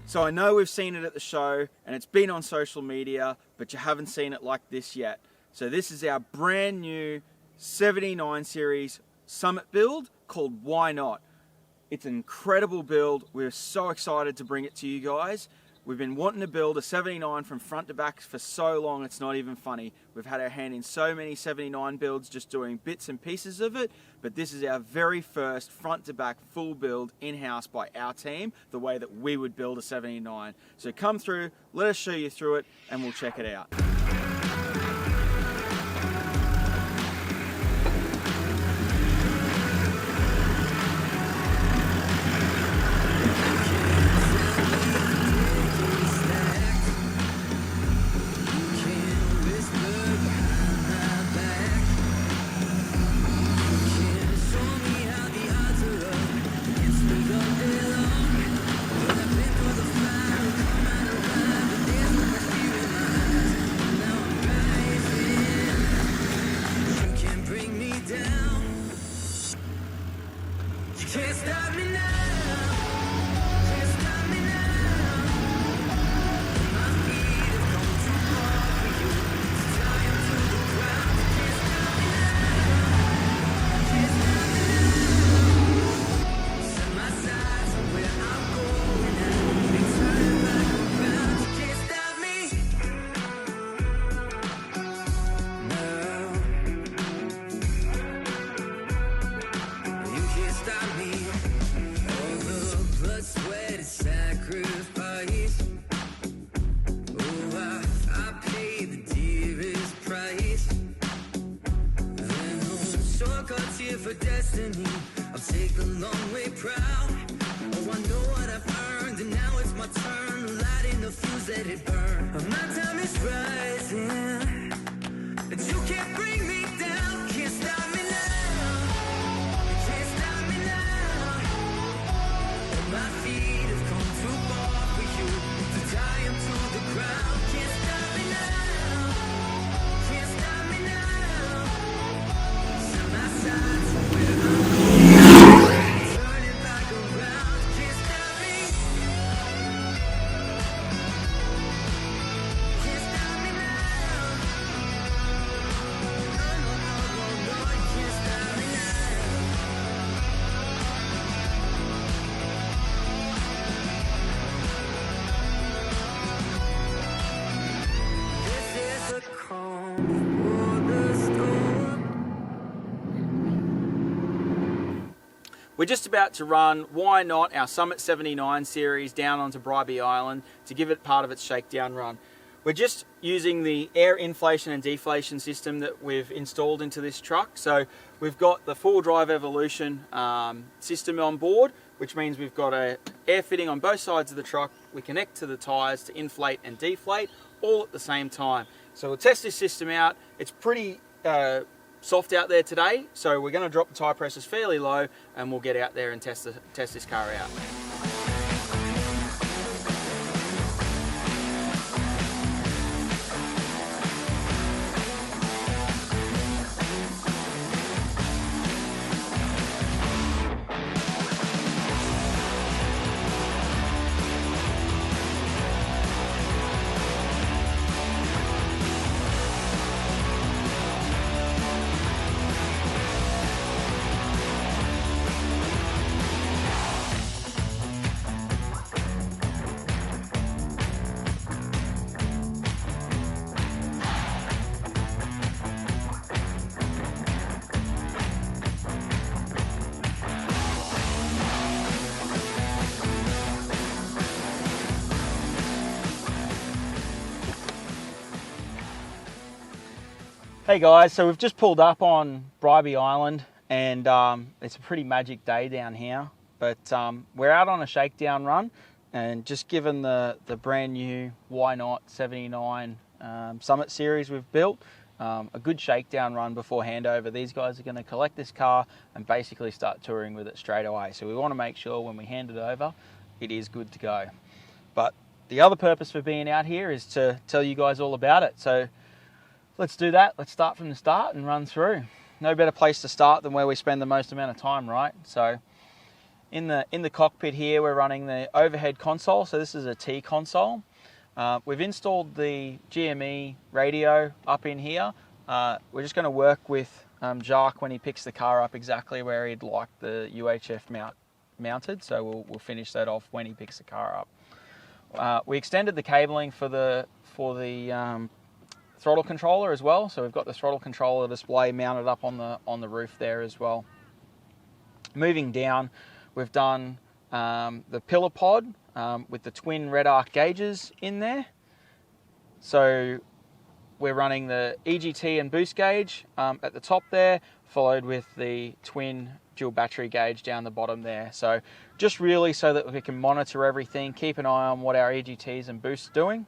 So I know we've seen it at the show and it's been on social media, but you haven't seen it like this yet. So this is our brand new 79 series Summit build called Why Not? It's an incredible build. We're so excited to bring it to you guys. We've been wanting to build a 79 from front to back for so long, it's not even funny. We've had our hand in so many 79 builds just doing bits and pieces of it, but this is our very first front to back full build in-house by our team, the way that we would build a 79. So come through, let us show you through it, and we'll check it out. For destiny, I've taken a long way proud. Oh, I know what I've earned, and now it's my turn. Lighting the fuse, let it burn. My time is rising, and you can't bring me down. Can't stop me now. You can't stop me now. And my feet have come too far for you to tie them to the ground. Can't stop me now. Can't stop me now. Side by side. We're just about to run Why Not, our Summit 79 series down onto Bribie Island to give it part of its shakedown run. We're just using the air inflation and deflation system that we've installed into this truck. So we've got the 4Drive Evolution system on board, which means we've got an air fitting on both sides of the truck. We connect to the tyres to inflate and deflate all at the same time. So we'll test this system out. It's pretty soft out there today, so we're going to drop the tyre pressures fairly low and we'll get out there and test this car out. Hey guys, so we've just pulled up on Bribie Island and it's a pretty magic day down here, but we're out on a shakedown run and just given the brand new Why Not 79 Summit series we've built, a good shakedown run before handover. These guys are going to collect this car and basically start touring with it straight away. So we want to make sure when we hand it over, it is good to go. But the other purpose for being out here is to tell you guys all about it. So let's do that. Let's start from the start and run through. No better place to start than where we spend the most amount of time, right? So In the cockpit here, we're running the overhead console. So this is a T console. We've installed the GME radio up in here. We're just going to work with Jacques when he picks the car up exactly where he'd like the UHF mounted. So we'll finish that off when he picks the car up. We extended the cabling for the throttle controller as well. So we've got the throttle controller display mounted up on the roof there as well. Moving down, we've done the pillar pod with the twin red arc gauges in there. So we're running the EGT and boost gauge at the top there, followed with the twin dual battery gauge down the bottom there. So just really so that we can monitor everything, keep an eye on what our EGTs and boosts are doing.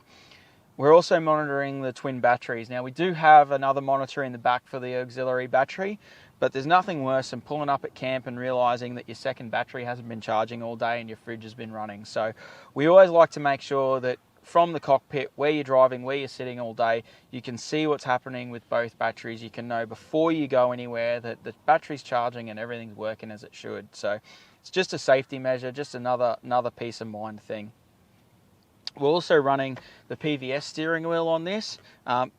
We're also monitoring the twin batteries. Now we do have another monitor in the back for the auxiliary battery, but there's nothing worse than pulling up at camp and realizing that your second battery hasn't been charging all day and your fridge has been running. So we always like to make sure that from the cockpit, where you're driving, where you're sitting all day, you can see what's happening with both batteries. You can know before you go anywhere that the battery's charging and everything's working as it should. So it's just a safety measure, just another peace of mind thing. We're also running the PVS steering wheel on this.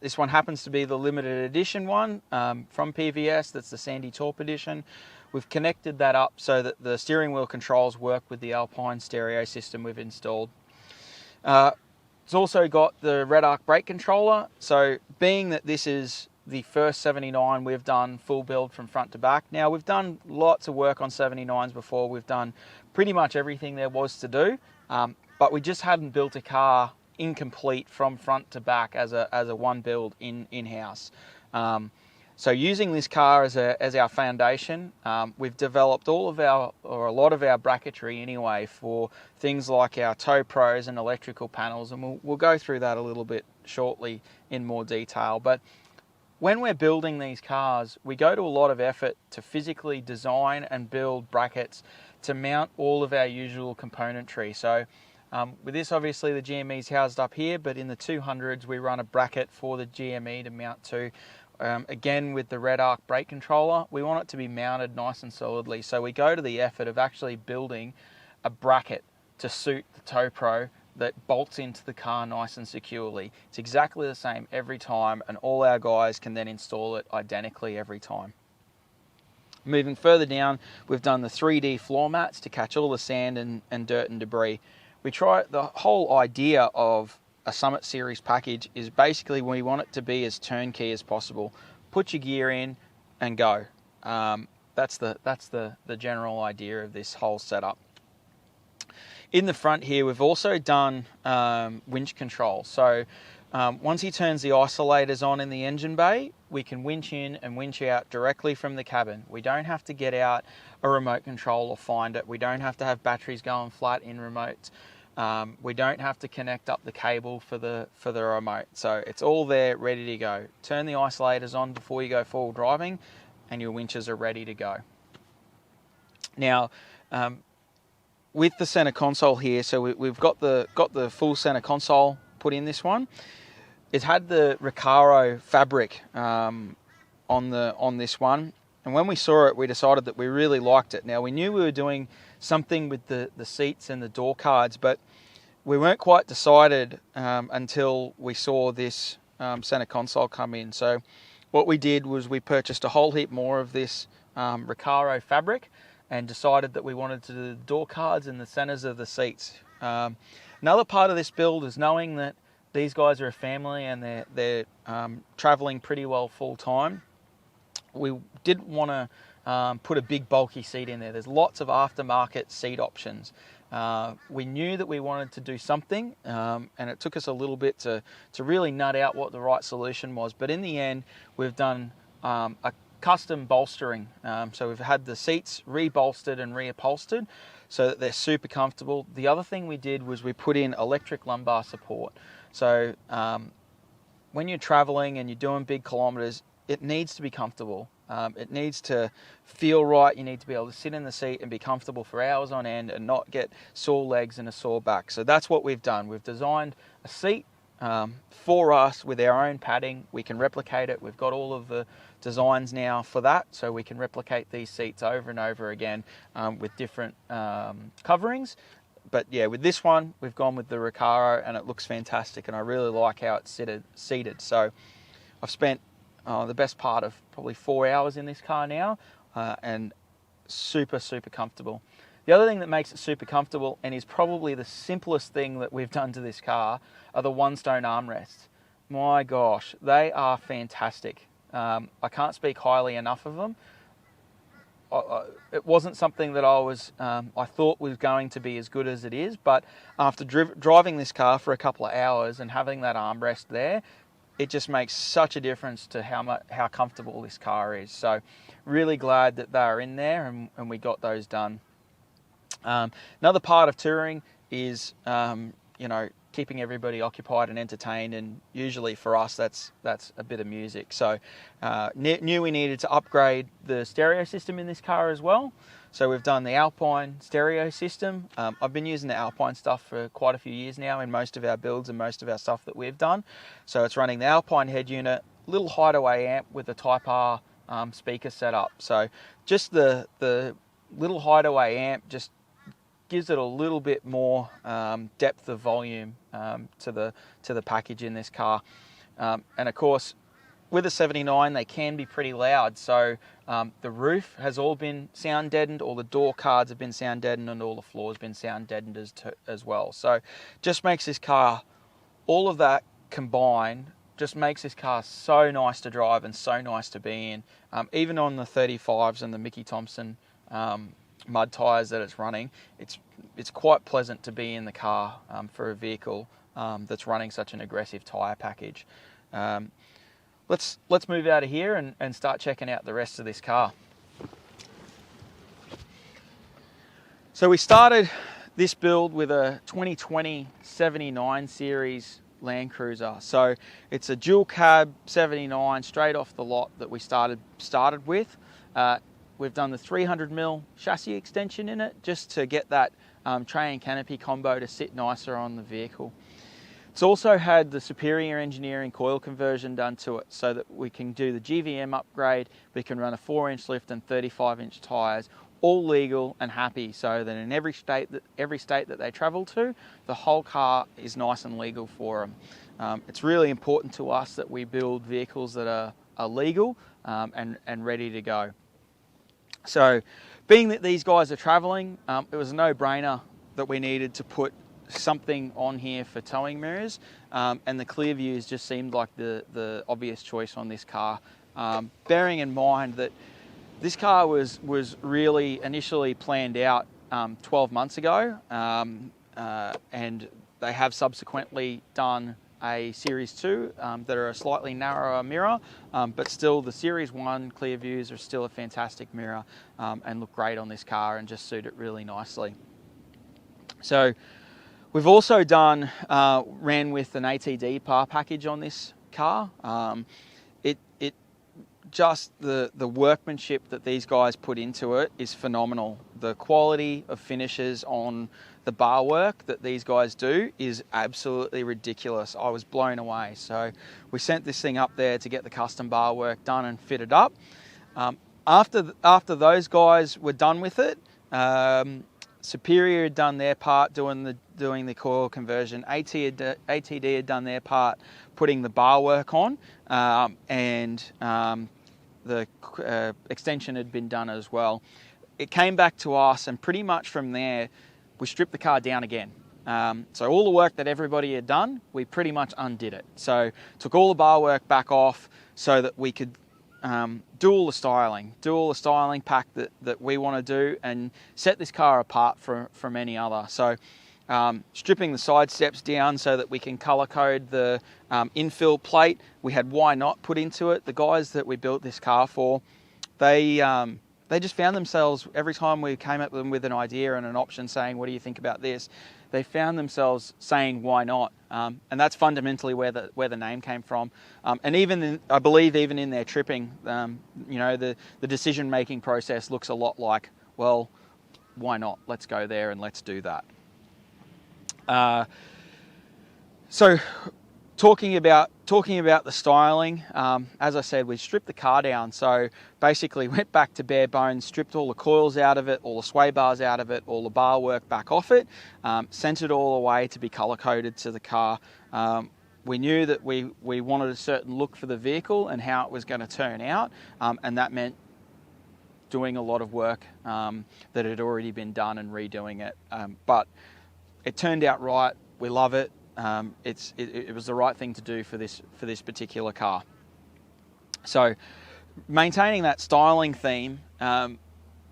This one happens to be the limited edition one from PVS. That's the Sandy Torp edition. We've connected that up so that the steering wheel controls work with the Alpine stereo system we've installed. It's also got the red arc brake controller. So being that this is the first 79 we've done full build from front to back. Now we've done lots of work on 79s before. We've done pretty much everything there was to do. But we just hadn't built a car incomplete from front to back as a one build in-house. So using this car as our foundation, we've developed a lot of our bracketry anyway for things like our tow pros and electrical panels, and we'll go through that a little bit shortly in more detail. But when we're building these cars, we go to a lot of effort to physically design and build brackets to mount all of our usual componentry. So with this, obviously the GME's housed up here, but in the 200s we run a bracket for the GME to mount to. Again, with the red arc brake controller, we want it to be mounted nice and solidly. So we go to the effort of actually building a bracket to suit the tow pro that bolts into the car nice and securely. It's exactly the same every time, and all our guys can then install it identically every time. Moving further down, we've done the 3D floor mats to catch all the sand and dirt and debris. The whole idea of a Summit Series package is basically we want it to be as turnkey as possible. Put your gear in and go. That's the general idea of this whole setup. In the front here, we've also done winch control. So once he turns the isolators on in the engine bay, we can winch in and winch out directly from the cabin. We don't have to get out a remote control or find it. We don't have to have batteries going flat in remotes. We don't have to connect up the cable for the remote. So it's all there, ready to go. Turn the isolators on before you go forward driving, and your winches are ready to go. Now, with the center console here, so we've got the full center console put in this one. It had the Recaro fabric on this one, and when we saw it, we decided that we really liked it. Now we knew we were doing something with the seats and the door cards, but we weren't quite decided until we saw this center console come in. So what we did was we purchased a whole heap more of this Recaro fabric and decided that we wanted to do the door cards and the centers of the seats. Another part of this build is knowing that these guys are a family and they're traveling pretty well full time. We didn't want to put a big bulky seat in there. There's lots of aftermarket seat options. We knew that we wanted to do something, and it took us a little bit to really nut out what the right solution was. But in the end, we've done a custom bolstering. So we've had the seats rebolstered and reupholstered so that they're super comfortable. The other thing we did was we put in electric lumbar support. So when you're traveling and you're doing big kilometers, it needs to be comfortable. It needs to feel right. You need to be able to sit in the seat and be comfortable for hours on end and not get sore legs and a sore back. So that's what we've done. We've designed a seat for us with our own padding. We can replicate it. We've got all of the designs now for that, so we can replicate these seats over and over again with different coverings. But yeah, with this one, we've gone with the Recaro, and it looks fantastic, and I really like how it's seated. So I've spent the best part of probably 4 hours in this car now, and super comfortable. The other thing that makes it super comfortable, and is probably the simplest thing that we've done to this car, are the one-stone armrests. My gosh, they are fantastic. I can't speak highly enough of them. It wasn't something that I thought was going to be as good as it is, but after driving this car for a couple of hours and having that armrest there, it just makes such a difference to how comfortable this car is. So really glad that they're in there and we got those done. Another part of touring is keeping everybody occupied and entertained, and usually for us that's a bit of music. So knew we needed to upgrade the stereo system in this car as well. So we've done the Alpine stereo system. I've been using the Alpine stuff for quite a few years now in most of our builds and most of our stuff that we've done. So it's running the Alpine head unit, little hideaway amp with a Type R speaker setup. So just the little hideaway amp just gives it a little bit more depth of volume to the package in this car. And of course, with a 79, they can be pretty loud. So the roof has all been sound deadened, all the door cards have been sound deadened, and all the floors been sound deadened as well. So just makes this car, all of that combined, just makes this car so nice to drive and so nice to be in. Even on the 35s and the Mickey Thompson mud tyres that it's running, it's quite pleasant to be in the car for a vehicle that's running such an aggressive tyre package. Let's move out of here and start checking out the rest of this car. So we started this build with a 2020 79 series Land Cruiser. So it's a dual cab 79 straight off the lot that we started with. We've done the 300mm chassis extension in it just to get that tray and canopy combo to sit nicer on the vehicle. It's also had the superior engineering coil conversion done to it so that we can do the GVM upgrade. We can run a 4-inch lift and 35-inch tyres, all legal and happy, so that in every state that they travel to, the whole car is nice and legal for them. It's really important to us that we build vehicles that are legal and ready to go. So being that these guys are traveling, it was a no-brainer that we needed to put something on here for towing mirrors, and the clear views just seemed like the obvious choice on this car. Bearing in mind that this car was really initially planned out 12 months ago, and they have subsequently done a Series 2 that are a slightly narrower mirror, but still the Series 1 clear views are still a fantastic mirror and look great on this car and just suit it really nicely. So we've also ran with an Atd Power Package on this car. Just the workmanship that these guys put into it is phenomenal. The quality of finishes on the bar work that these guys do is absolutely ridiculous. I was blown away. So we sent this thing up there to get the custom bar work done and fitted up. After those guys were done with it, Superior had done their part doing the coil conversion. ATD had done their part putting the bar work on, and the extension had been done as well. It came back to us, and pretty much from there, we stripped the car down again. So all the work that everybody had done, we pretty much undid it. So took all the bar work back off so that we could do all the styling pack that we want to do and set this car apart from any other. So stripping the side steps down so that we can color code the infill plate. We had Why Not put into it. The guys that we built this car for, they just found themselves, every time we came up with them with an idea and an option saying, what do you think about this? They found themselves saying, why not? And that's fundamentally where the name came from. And I believe even in their tripping, the decision-making process looks a lot like, well, why not? Let's go there and let's do that. So talking about the styling, as I said, we stripped the car down. So basically went back to bare bones, stripped all the coils out of it, all the sway bars out of it, all the bar work back off it, sent it all away to be color coded to the car. We knew that we wanted a certain look for the vehicle and how it was going to turn out, and that meant doing a lot of work that had already been done and redoing it. But it turned out right. We love it. It was the right thing to do for this particular car. So maintaining that styling theme,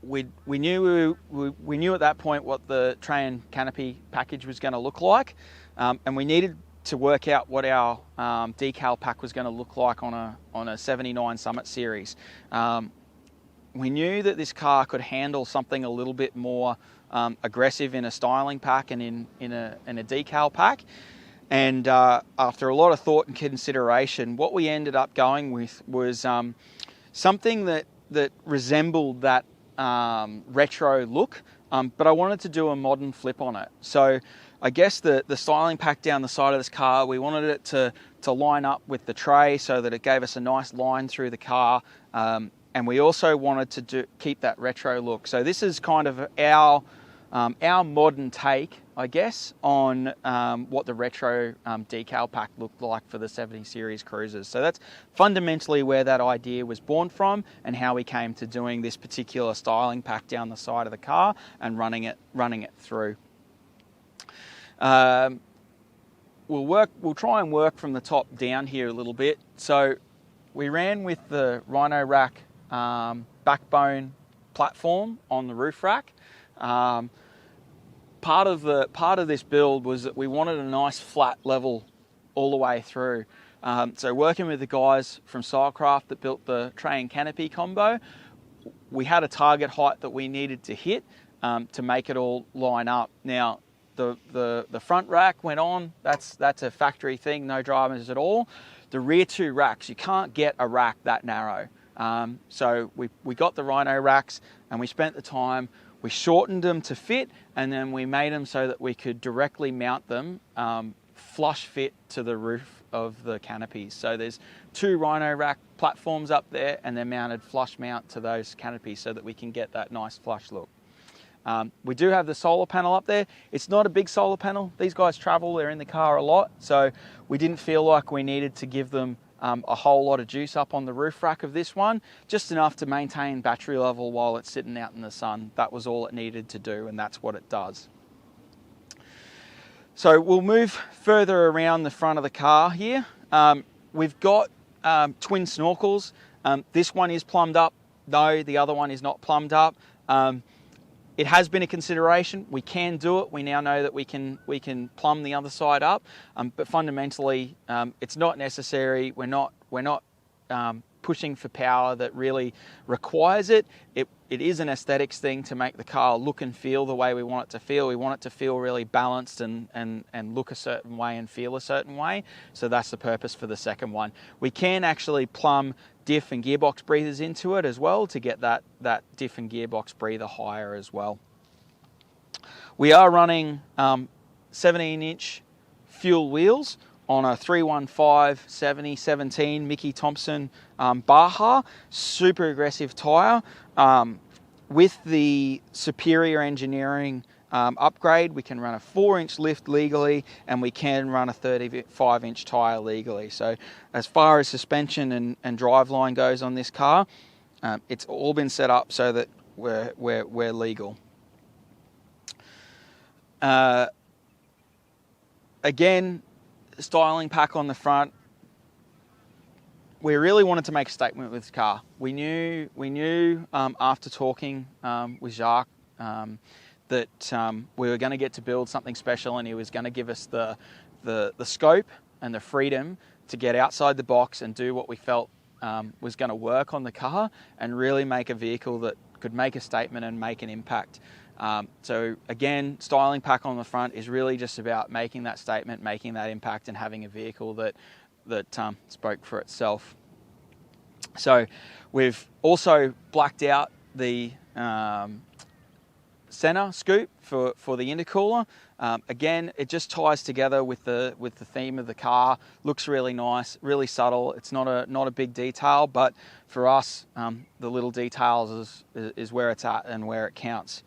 we knew at that point what the tray and canopy package was going to look like, and we needed to work out what our decal pack was going to look like on a 79 Summit series. We knew that this car could handle something a little bit more aggressive in a styling pack and in a decal pack. And after a lot of thought and consideration, what we ended up going with was something that resembled that retro look, but I wanted to do a modern flip on it. So I guess the styling pack down the side of this car, we wanted it to line up with the tray so that it gave us a nice line through the car. And we also wanted to keep that retro look. So this is kind of our modern take, I guess, on what the retro decal pack looked like for the 70 series cruisers. So that's fundamentally where that idea was born from, and how we came to doing this particular styling pack down the side of the car and running it through. We'll try and work from the top down here a little bit. So we ran with the Rhino rack backbone platform on the roof rack. Part of this build was that we wanted a nice flat level all the way through. So working with the guys from Silecraft that built the tray and canopy combo, we had a target height that we needed to hit to make it all line up. Now the front rack went on. That's a factory thing, no drivers at all. The rear two racks, you can't get a rack that narrow. So we got the Rhino racks and we spent the time, we shortened them to fit, and then we made them so that we could directly mount them flush fit to the roof of the canopies. So there's two Rhino rack platforms up there and they're mounted flush mount to those canopies so that we can get that nice flush look. We do have the solar panel up there. It's not a big solar panel. These guys travel, they're in the car a lot, so we didn't feel like we needed to give them a whole lot of juice up on the roof rack of this one, just enough to maintain battery level while it's sitting out in the sun. That was all it needed to do, and that's what it does. So we'll move further around the front of the car here. We've got twin snorkels. This one is plumbed up. No, the other one is not plumbed up. It has been a consideration. We can do it. We now know that we can plumb the other side up, but fundamentally, it's not necessary. We're not pushing for power that really requires it. It is an aesthetics thing to make the car look and feel the way we want it to feel. We want it to feel really balanced and look a certain way and feel a certain way. So that's the purpose for the second one. We can actually plumb diff and gearbox breathers into it as well to get that diff and gearbox breather higher as well. We are running 17-inch fuel wheels on a 315/70/17 Mickey Thompson Baja, super aggressive tyre. With the superior engineering upgrade, we can run a 4-inch lift legally, and we can run a 35-inch tyre legally. So as far as suspension and driveline goes on this car, it's all been set up so that we're legal. Again, styling pack on the front. We really wanted to make a statement with this car. We knew after talking with Jacques that we were going to get to build something special, and he was going to give us the scope and the freedom to get outside the box and do what we felt was going to work on the car and really make a vehicle that could make a statement and make an impact. So again, styling pack on the front is really just about making that statement, making that impact, and having a vehicle that spoke for itself. So we've also blacked out the center scoop for the intercooler. Again, it just ties together with the theme of the car. Looks really nice, really subtle. It's not a big detail, but for us, the little details is where it's at and where it counts.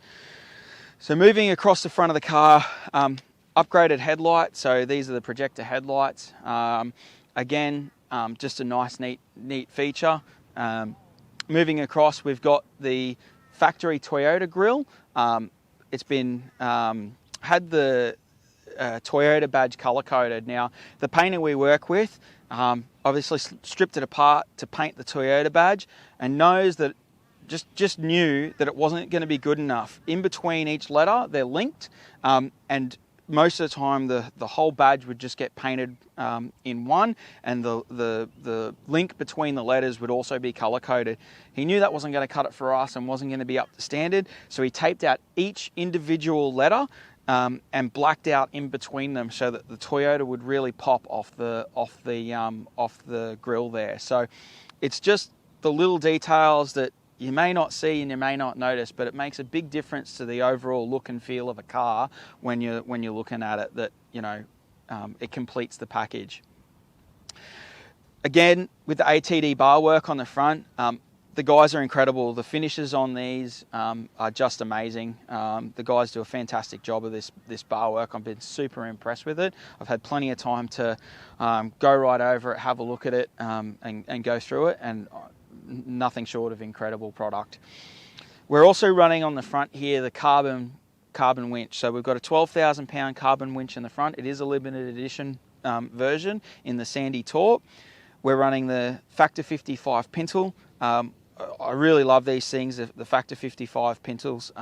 So moving across the front of the car, upgraded headlight. So these are the projector headlights. Again, just a nice, neat feature. Moving across, we've got the factory Toyota grille. It's been had the Toyota badge color coded. Now, the painter we work with obviously stripped it apart to paint the Toyota badge, and knows that just knew that it wasn't going to be good enough. In between each letter, they're linked, and most of the time the whole badge would just get painted in one, and the link between the letters would also be color coded. He knew that wasn't going to cut it for us and wasn't going to be up to standard, so he taped out each individual letter and blacked out in between them so that the Toyota would really pop off the grill there. So it's just the little details that you may not see and you may not notice, but it makes a big difference to the overall look and feel of a car when you're looking at it. That it completes the package. Again, with the ATD bar work on the front, the guys are incredible. The finishes on these are just amazing. The guys do a fantastic job of this bar work. I've been super impressed with it. I've had plenty of time to go right over it, have a look at it, and go through it, and nothing short of incredible product. We're also running on the front here the carbon winch. So we've got a 12,000 pound carbon winch in the front. It is a limited edition version in the Sandy Taupe. We're running the Factor 55 Pinnacle. I really love these things. The Factor 55 Pinnacles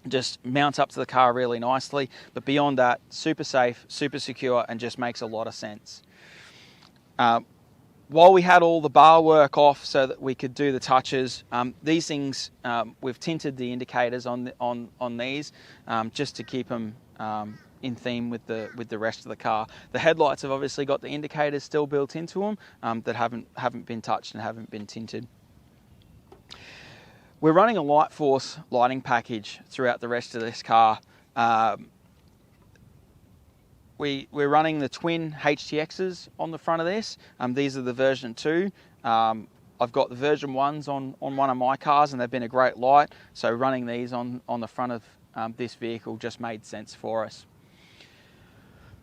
just mounts up to the car really nicely, but beyond that, super safe, super secure, and just makes a lot of sense. While we had all the bar work off so that we could do the touches, these things, we've tinted the indicators on these just to keep them in theme with the rest of the car. The headlights have obviously got the indicators still built into them that haven't been touched and haven't been tinted. We're running a light force lighting package throughout the rest of this car. We're running the twin HTXs on the front of this. These are the version 2. I've got the version 1s on one of my cars, and they've been a great light. So running these on the front of this vehicle just made sense for us.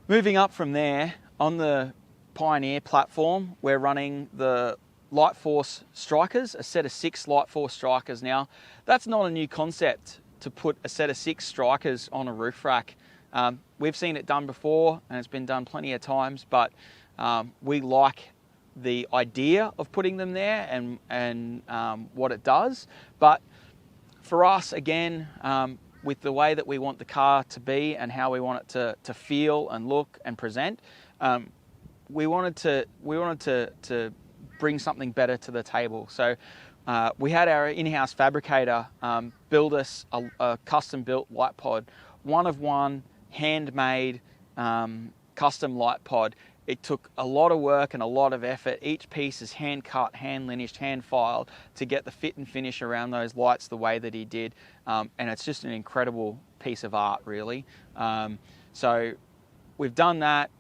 Moving up from there, on the Pioneer platform, we're running the Light Force Strikers, a set of 6 Light Force Strikers. Now, that's not a new concept to put a set of 6 Strikers on a roof rack. We've seen it done before, and it's been done plenty of times, but we like the idea of putting them there and what it does. But for us, again, with the way that we want the car to be and how we want it to feel and look and present, we wanted to bring something better to the table. So we had our in-house fabricator build us a custom-built light pod, one of one, handmade custom light pod. It took a lot of work and a lot of effort. Each piece is hand cut, hand lineaged, hand filed to get the fit and finish around those lights the way that he did. And it's just an incredible piece of art, really. So we've done that,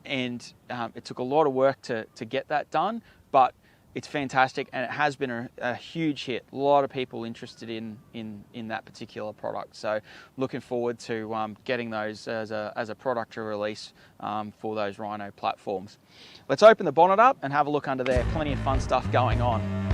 and it took a lot of work to get that done, but it's fantastic, and it has been a huge hit. A lot of people interested in that particular product. So looking forward to getting those as a product to release for those Rhino platforms. Let's open the bonnet up and have a look under there. Plenty of fun stuff going on.